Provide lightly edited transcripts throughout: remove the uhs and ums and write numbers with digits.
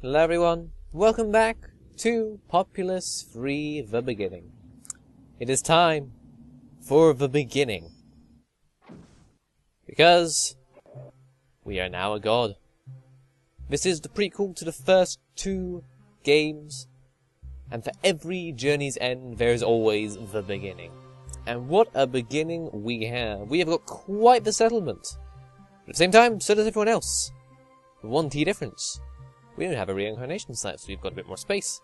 Hello everyone, welcome back to Populous Free the Beginning. It is time for the beginning. Because we are now a god. This is the prequel to the first two games, and for every journey's end there is always the beginning. And what a beginning we have. We have got quite the settlement. But at the same time, so does everyone else. One key difference. We don't have a reincarnation site, so we've got a bit more space.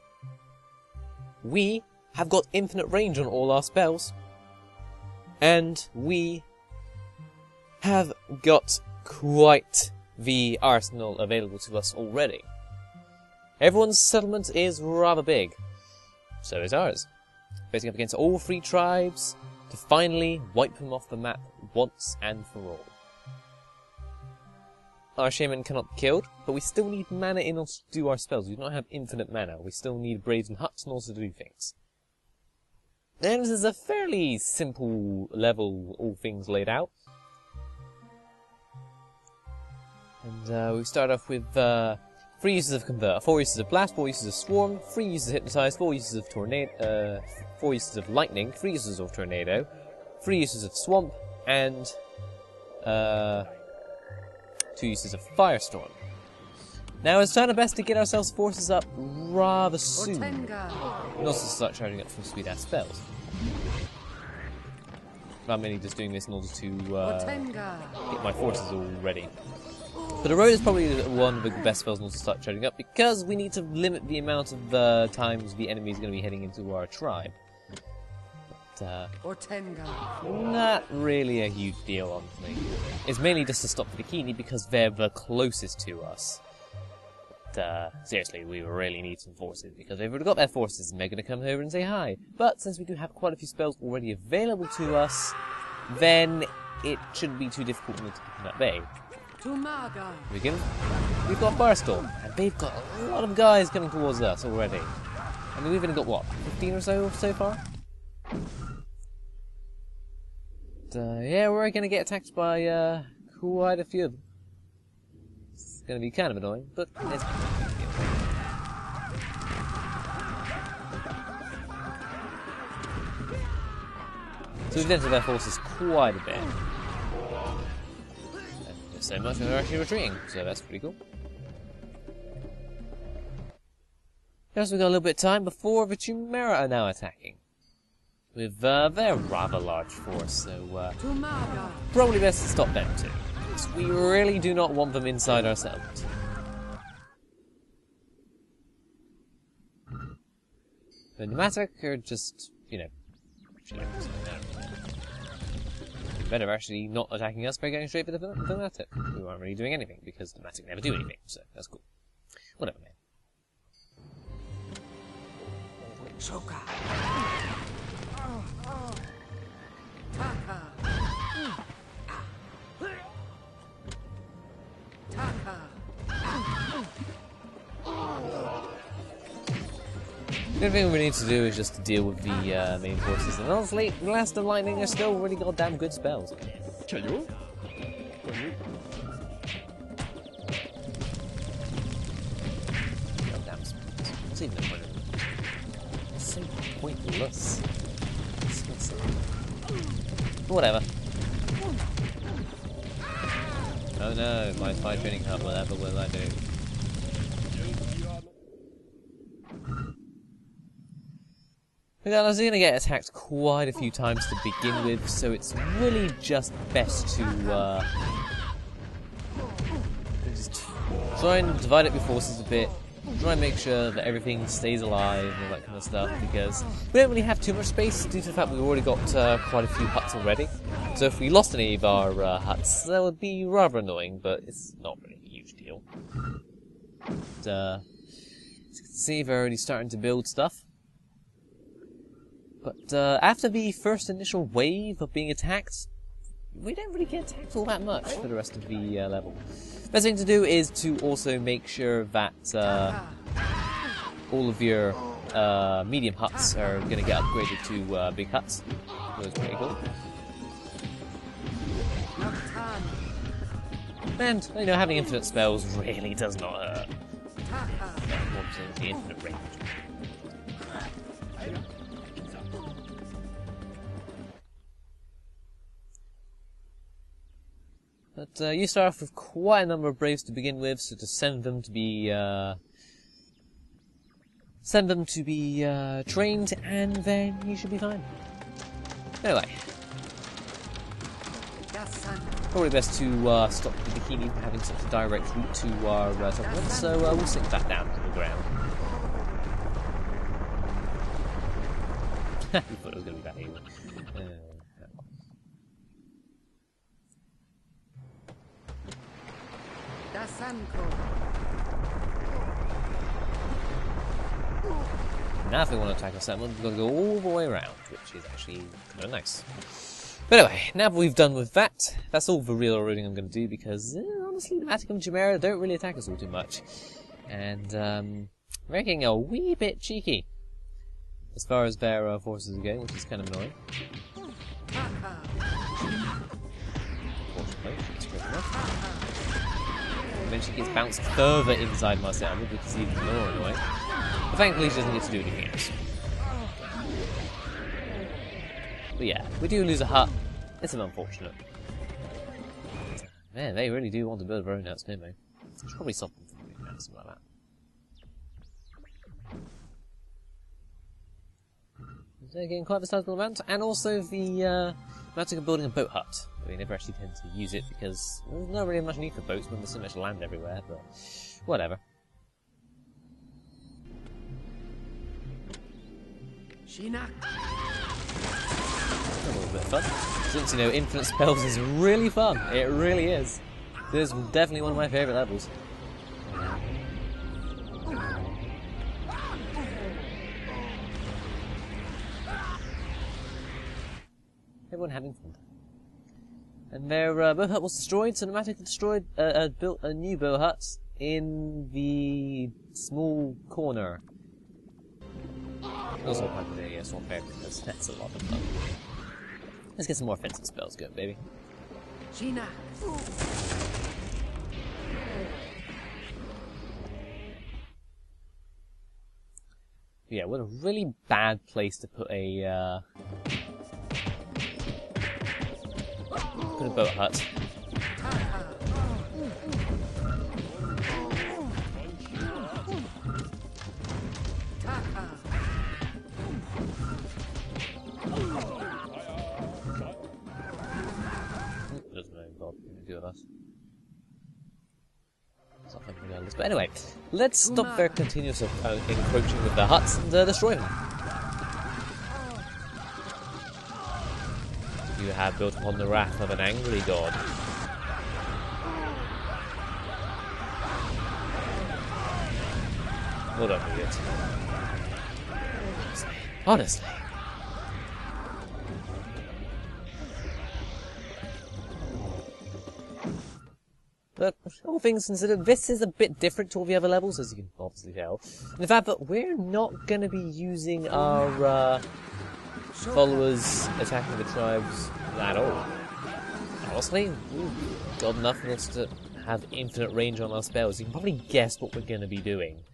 We have got infinite range on all our spells. And we have got quite the arsenal available to us already. Everyone's settlement is rather big. So is ours. Facing up against all three tribes to finally wipe them off the map once and for all. Our shaman cannot be killed, but we still need mana in order to do our spells. We do not have infinite mana. We still need braves and huts in order to do things. And this is a fairly simple level, all things laid out. And we start off with 3 uses of Convert, 4 uses of Blast, 4 uses of Swarm, 3 uses of Hypnotize, 4 uses of Tornado, 4 uses of Lightning, 3 uses of Tornado, 3 uses of Swamp, and 2 uses of Firestorm. Now it's trying our best to get ourselves forces up rather soon. And also start charging up some sweet ass spells. I'm mainly just doing this in order to get my forces all ready. But the road is probably one of the best spells in order to start charging up, because we need to limit the amount of times the enemy is going to be heading into our tribe. Not really a huge deal, honestly. It's mainly just to stop the Bikini because they're the closest to us. But, seriously, we really need some forces, because if we've already got their forces, they're going to come over and say hi. But since we do have quite a few spells already available to us, then it shouldn't be too difficult to keep them at bay. We've got Firestorm, and they've got a lot of guys coming towards us already. I mean, we've only got, what, 15 or so far? Yeah, we're going to get attacked by quite a few of them. It's going to be kind of annoying, but it's so we've dented their forces quite a bit. And so much they're actually retreating, so that's pretty cool. Yes, we've got a little bit of time before the Chimera are now attacking. With their rather large force, so probably best to stop them too. Because we really do not want them inside our settlement. The Pneumatic are just, you know, better actually not attacking us by going straight for the Pneumatic. We aren't really doing anything, because the Pneumatic never do anything, so that's cool. Whatever, man. The only thing we need to do is just to deal with the main forces, and honestly, Blast and Lightning are still really goddamn good spells. Goddamn, what's even the point of it? It's so pointless. Whatever. Oh no, my fire training hub, whatever will I do? I was going to get attacked quite a few times to begin with, so it's really just best to just try and divide up your forces a bit, try and make sure that everything stays alive and all that kind of stuff, because we don't really have too much space due to the fact we've already got quite a few huts already. So if we lost any of our huts, that would be rather annoying, but it's not really a huge deal. But, as you can see, they're already starting to build stuff. But after the first initial wave of being attacked, we don't really get attacked all that much for the rest of the level. Best thing to do is to also make sure that all of your medium huts are going to get upgraded to big huts. That's pretty cool. And, you know, having infinite spells really does not hurt. the infinite range. But you start off with quite a number of Braves to begin with, so to send them to be trained, and then you should be fine. Anyway, probably best to stop the bikini from having such a direct route to our top one, so we'll sink that down to the ground. You thought it was going to be that even. Now if we want to attack a settlement, we've got to go all the way around, which is actually kind of nice. But anyway, now that we've done with that, that's all the real raiding I'm going to do, because honestly, the Matic and Chimera don't really attack us all too much. And they're getting a wee bit cheeky as far as their forces are going, which is kind of annoying. Eventually gets bounced further inside my settlement, which is even more annoying. But thankfully she doesn't get to do anything else. But yeah, we do lose a hut. It's unfortunate. Man, they really do want to build their own huts, don't they? I should probably stop them from doing that, something like that. They're getting quite a sizable amount, and also the amount of building a boat hut. We never actually tend to use it because there's not really much need for boats when there's so much land everywhere, but whatever. Sheena. A little bit of fun. Since, you know, infinite spells is really fun. It really is. This is definitely one of my favourite levels. Everyone having fun. And their bow hut was destroyed, so Nomadic destroyed, built a new bow hut in the small corner. Also, I'm going to swap there because that's a lot of fun. Let's get some more offensive spells going, baby. Sheena. Yeah, what a really bad place to put a boat hut. Doesn't really bother to do with us. But anyway, let's stop their continuous encroaching with their huts and destroy them. You have built upon the wrath of an angry god. Well done, idiot. Honestly. But all things considered, this is a bit different to all the other levels, as you can obviously tell. And the fact that we're not going to be using our followers attacking the tribes at all. Honestly, we've got enough for us to have infinite range on our spells. You can probably guess what we're going to be doing.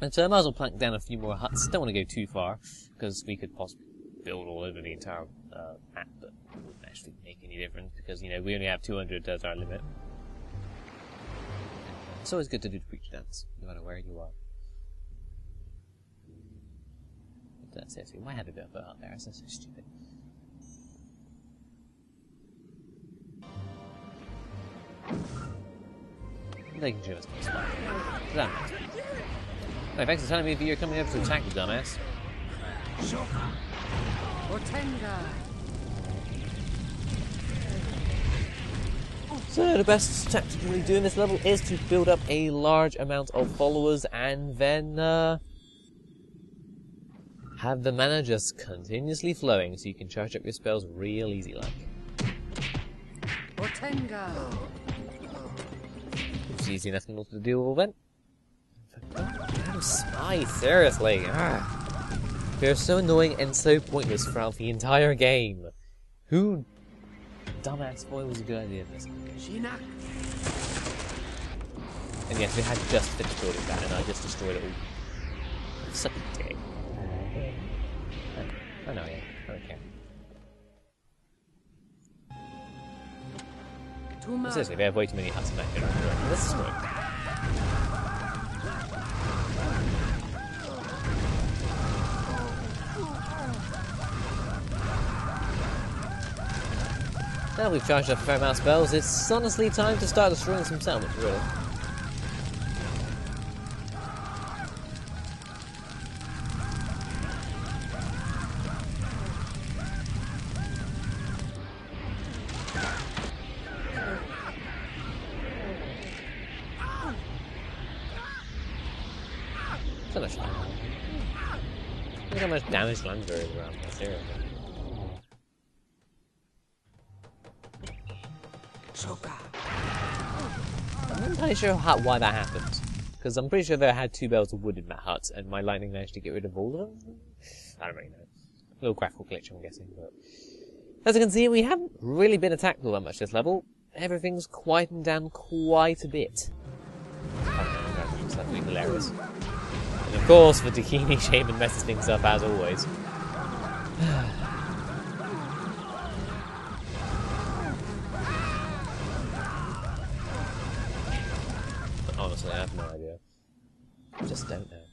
And so I might as well plank down a few more huts. Don't want to go too far, because we could possibly build all over the entire map, but it wouldn't actually make any difference, because, you know, we only have 200 as our limit. It's always good to do the preach dance, no matter where you are. But that's it, so we might have a bit of a hut there, that's so stupid. They can show us the spot. Damn it. No, thanks for telling me that you're coming over to attack, you dumbass. So the best tactic to really do in this level is to build up a large amount of followers and then have the mana just continuously flowing so you can charge up your spells real easy like. It's easy enough to deal with all then. Damn spy, seriously. They're so annoying and so pointless throughout the entire game. Who dumbass boy was a good idea of this? And yes, we had just finished building that, and I just destroyed it all. Such a dick. I know, yeah. Okay. Seriously, they have way too many huts in that area. Let's destroy it. Now we've charged up a fair amount of spells, it's honestly time to start destroying some settlements, really. So much fun. Look how much damage land there is around this area. I'm not entirely sure why that happened. Because I'm pretty sure they had 2 bales of wood in that hut, and my lightning managed to get rid of all of them? I don't really know. A little graphical glitch, I'm guessing. But as you can see, we haven't really been attacked all that much this level. Everything's quietened down quite a bit. That's absolutely hilarious. And of course, the Dakini Shaman messes things up as always. Honestly, I have no idea. I just don't know.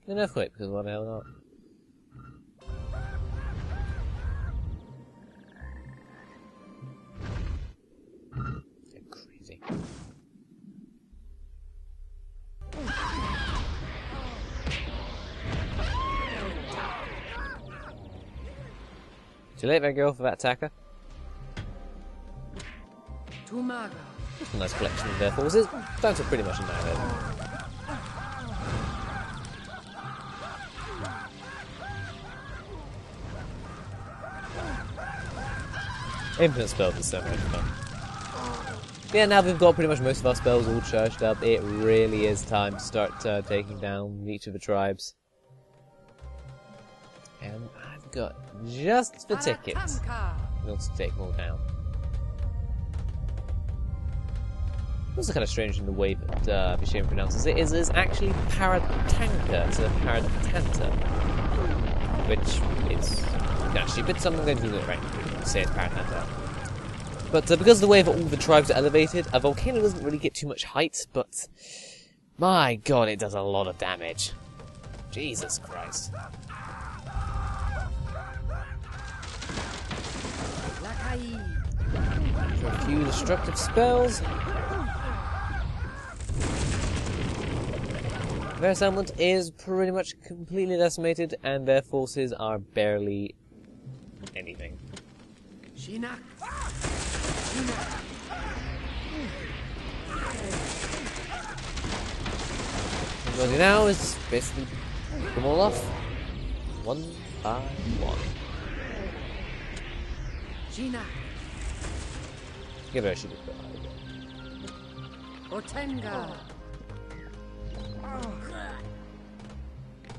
An earthquake, because why the hell not? They're crazy. Too late there, girl, for that attacker. Just a nice collection of their forces. Those are pretty much annihilated. Infinite spells is so much fun. Yeah, now we've got pretty much most of our spells all charged up, it really is time to start taking down each of the tribes. And I've got just the tickets in order to take them all down. It's also kind of strange in the way that Vishaman pronounces it, is actually Paratanka to Paratanta. Which is kind of stupid, so I'm going to do it right now. Say it's Paratanta. But because of the way that all the tribes are elevated, a volcano doesn't really get too much height, but my god, it does a lot of damage. Jesus Christ. A few destructive spells. Their settlement is pretty much completely decimated, and their forces are barely anything. What we'll do now is basically pick them all off, one by one. Give her a shield. Otenga.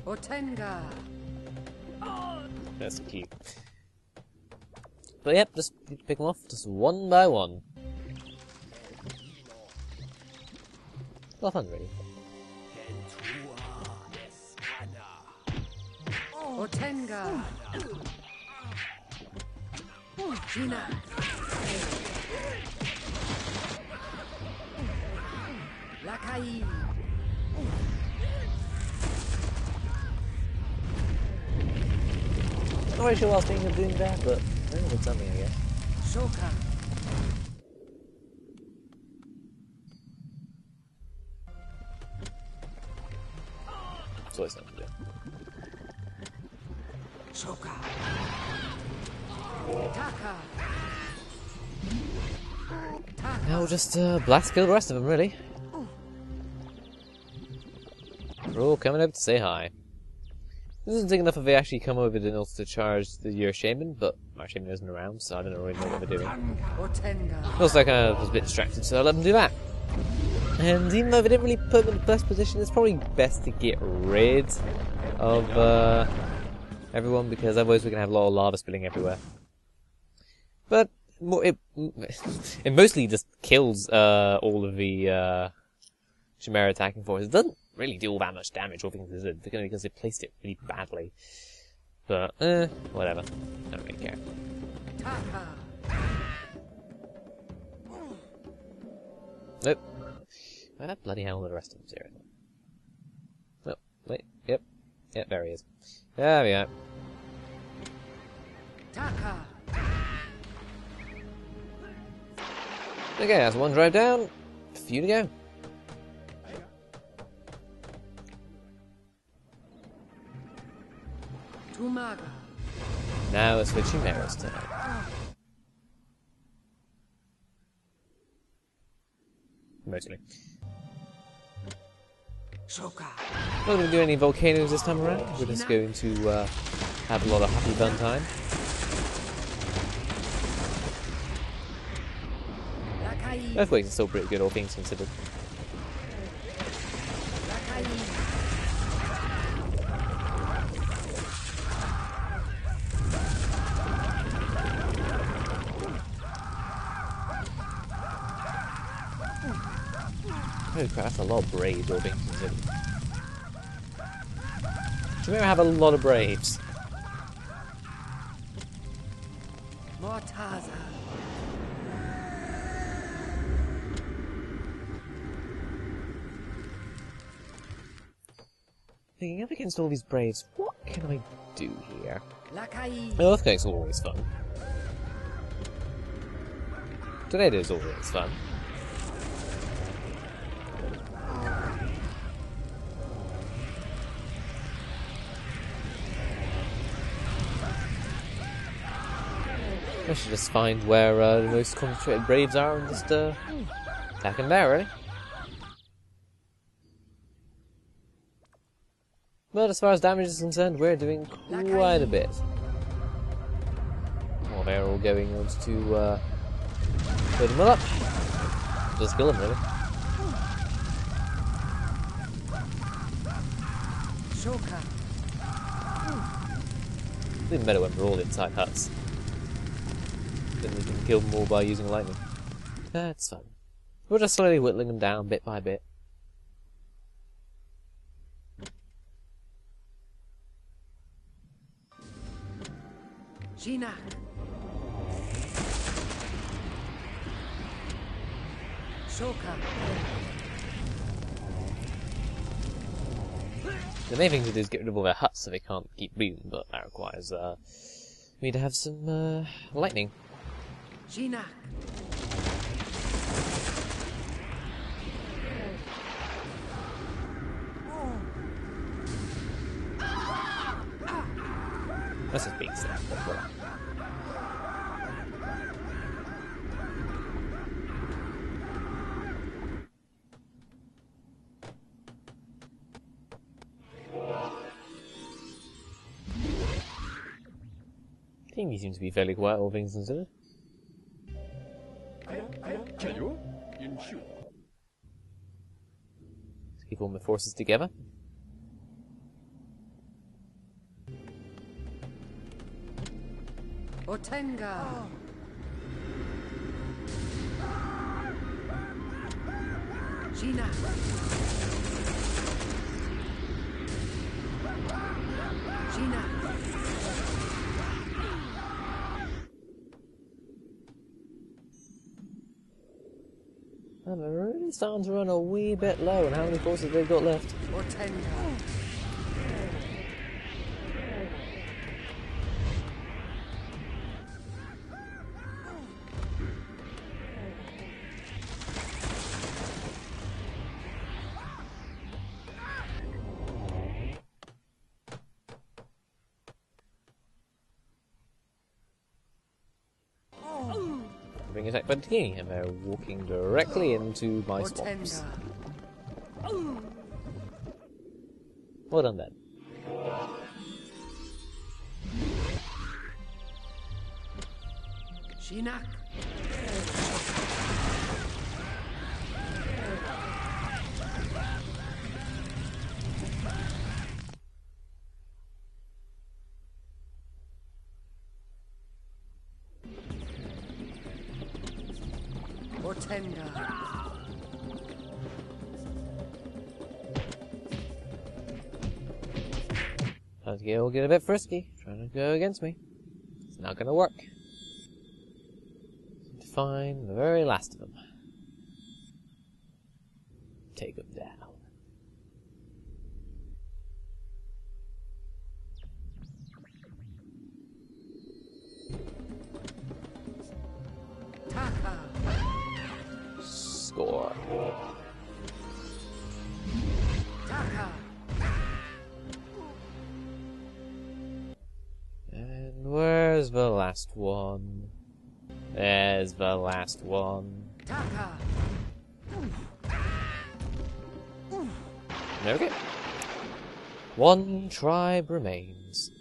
Otenga. That's the key. But yep, just pick them off just one by one. Well fun, really. Otenga. Gina. Lakai. Not really sure what I was thinking of doing there, but I think it's something, I guess. Shoka. It's always something to do. Shoka. Taka. Now we'll just blast kill the rest of them, really. We're all coming up to say hi. This isn't enough if they actually come over in order to charge your shaman, but my shaman isn't around, so I don't really know what they're doing. Also, I kind of was a bit distracted, so I let them do that. And even though they didn't really put them in the best position, it's probably best to get rid of everyone, because otherwise we're going to have a lot of lava spilling everywhere. But it mostly just kills all of the Chimera attacking forces. It doesn't really do all that much damage, all things considered, because they placed it really badly. But whatever. I don't really care. Nope. Where the bloody hell are the rest of them? Seriously. Oh, wait. Yep. Yep, there he is. There we go. Taka. Okay, that's one drive down. A few to go. Tumaga. Now it's for Chimera's turn. Mostly. Shoka. Not going to do any volcanoes this time around. We're just going to have a lot of happy fun time. Lakai. Earthquakes are still pretty good, all things considered. Lakai. Oh crap, that's a lot of braves, all things considered. Chimera have a lot of braves. Mortaza. Thinking up against all these braves, what can I do here? Lakai. Earthquakes are always fun. Tornado is always fun. I should just find where the most concentrated braves are and just attack them there, really. But as far as damage is concerned, we're doing quite a bit. Well, they're all going on to put them up. Just kill them, really. Shoka. It's even better when we're all inside huts. Then we can kill them all by using lightning. That's fun. We're just slowly whittling them down bit by bit. Shinak. Shoka. The main thing to do is get rid of all their huts so they can't keep breathing, but that requires me to have some lightning. Shinak. That's just being sad, but whatever. Teamy seems to be fairly quiet, all things considered. Let's keep all my forces together. Otenga. Shinak. Shinak. I'm really starting to run a wee bit low on how many forces they've got left. Otenga. Being attacked by the king, and they're walking directly into my swamps. Otenga. Well done then. Shinak. Ortenga. We'll get a bit frisky, trying to go against me. It's not gonna work. To find the very last of them. Take them down. Taka. Score. Taka. And where's the last one? There's the last one. Taka. There we go. One tribe remains.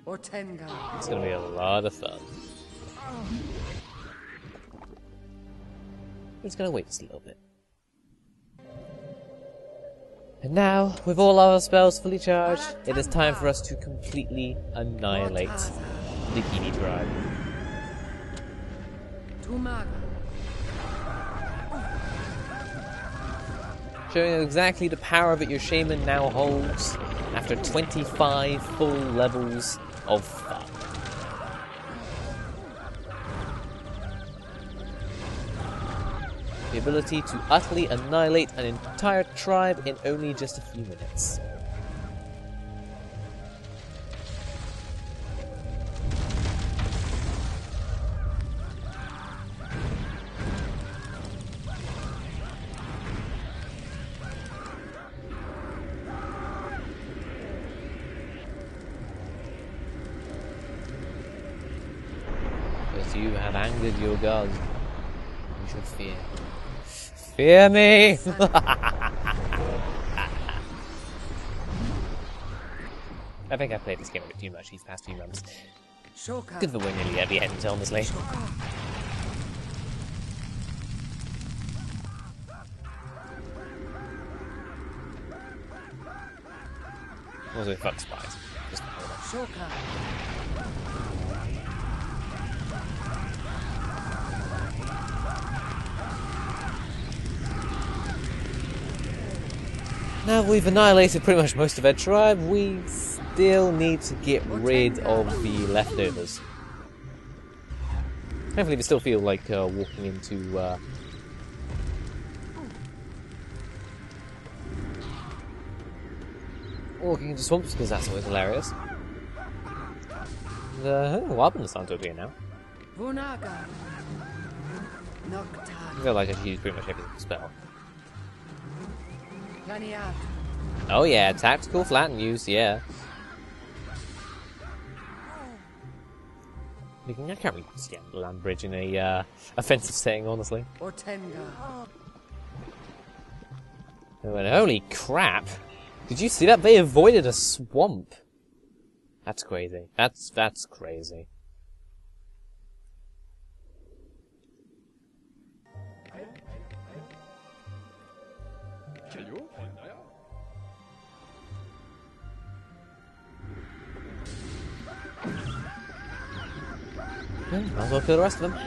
Ortenga. It's gonna be a lot of fun. It's gonna wait just a little bit. And now, with all our spells fully charged, it is time for us to completely annihilate the Gini tribe. Tumaga. Showing exactly the power that your shaman now holds after 25 full levels of fun. The ability to utterly annihilate an entire tribe in only just a few minutes. Because you have angered your god, you should fear. Fear me! I think I played this game a bit too much these past few months. Shoka. Good for we're nearly at the end, honestly. Also, fuck spies. Just Shoka. now we've annihilated pretty much most of our tribe, we still need to get rid of the leftovers. Hopefully we still feel like walking into swamps, because that's always hilarious. The weapons aren't over here now. Vunaga. I Nocta. feel like I should use pretty much every spell. Planiat. Oh yeah, tactical flatten use, yeah. I can't really see the land bridge in a offensive setting, honestly. Ortenga. And holy crap! Did you see that? They avoided a swamp. That's crazy. That's crazy. Yeah, might as well kill the rest of them.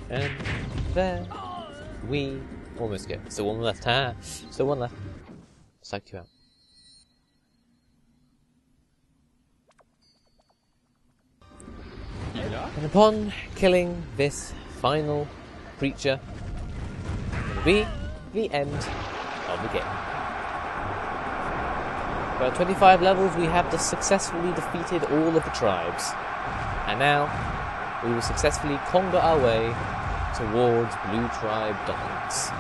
And there we almost go. Still one left. Still one left. Psyched you out. And upon killing this final creature, it will be the end of the game. For our 25 levels, we have successfully defeated all of the tribes. And now, we will successfully conquer our way towards Blue Tribe dominance.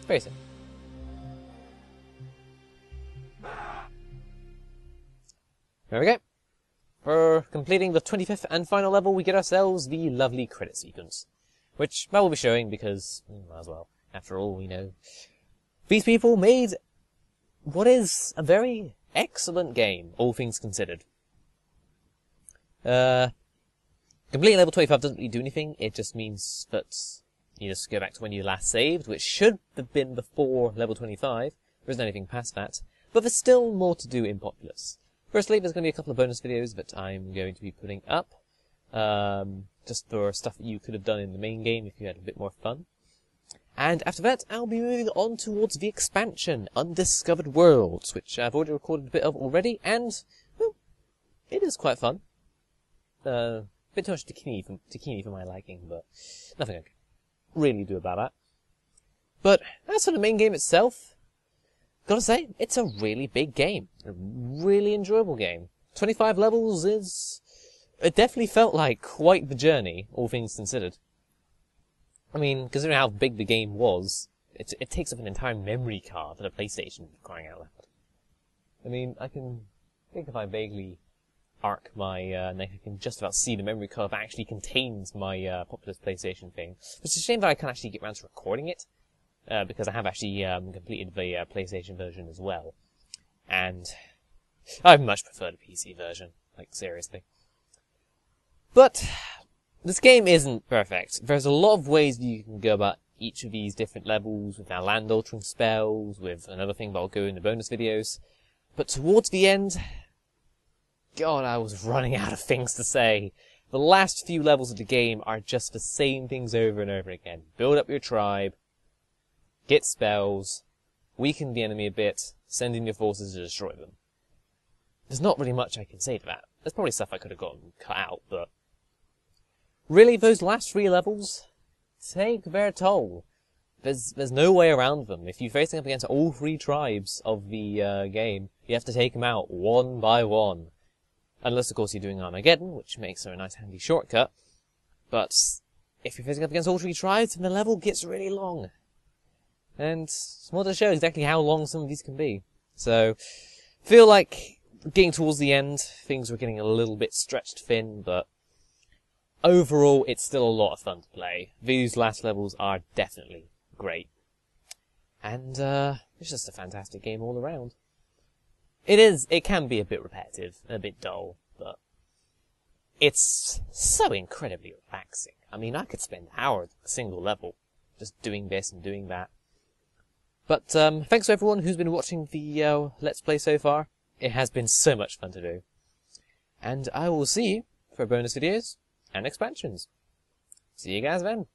Very simple. There we go. For completing the 25th and final level, we get ourselves the lovely credit sequence. Which I will be showing because, might as well. After all, we know. These people made what is a very excellent game, all things considered. Completing level 25 doesn't really do anything, it just means that you just go back to when you last saved, which should have been before level 25. There isn't anything past that. But there's still more to do in Populous. Firstly, there's going to be a couple of bonus videos that I'm going to be putting up. Just for stuff that you could have done in the main game if you had a bit more fun. And after that, I'll be moving on towards the expansion, Undiscovered Worlds, which I've already recorded a bit of already, and, well, it is quite fun. Bit too much Takini for my liking, but nothing I can really do about that. But as for the main game itself, gotta say, it's a really big game. A really enjoyable game. 25 levels is... It definitely felt like quite the journey, all things considered. I mean, considering how big the game was, it takes up an entire memory card for the PlayStation, crying out loud. I mean, I think if I vaguely arc my neck, I can just about see the memory card that actually contains my Populous PlayStation thing. It's a shame that I can't actually get around to recording it, because I have actually completed the PlayStation version as well. And I much prefer the PC version, like seriously. But this game isn't perfect. There's a lot of ways you can go about each of these different levels, with our land altering spells, with another thing that I'll go in the bonus videos. But towards the end, God, I was running out of things to say. The last few levels of the game are just the same things over and over again. Build up your tribe, get spells, weaken the enemy a bit, send in your forces to destroy them. There's not really much I can say to that. There's probably stuff I could have gotten cut out, but... really, those last 3 levels take their toll. There's no way around them. If you're facing up against all 3 tribes of the game, you have to take them out one by one. Unless, of course, you're doing Armageddon, which makes a nice handy shortcut. But if you're facing up against all 3 tribes, then the level gets really long. And it's more to show exactly how long some of these can be. So, feel like getting towards the end, things were getting a little bit stretched thin, but overall, it's still a lot of fun to play. These last levels are definitely great. And, it's just a fantastic game all around. It can be a bit repetitive, a bit dull, but it's so incredibly relaxing. I mean, I could spend hours on a single level, just doing this and doing that. But, thanks to everyone who's been watching the, Let's Play so far. It has been so much fun to do. And I will see you for bonus videos and expansions. See you guys then.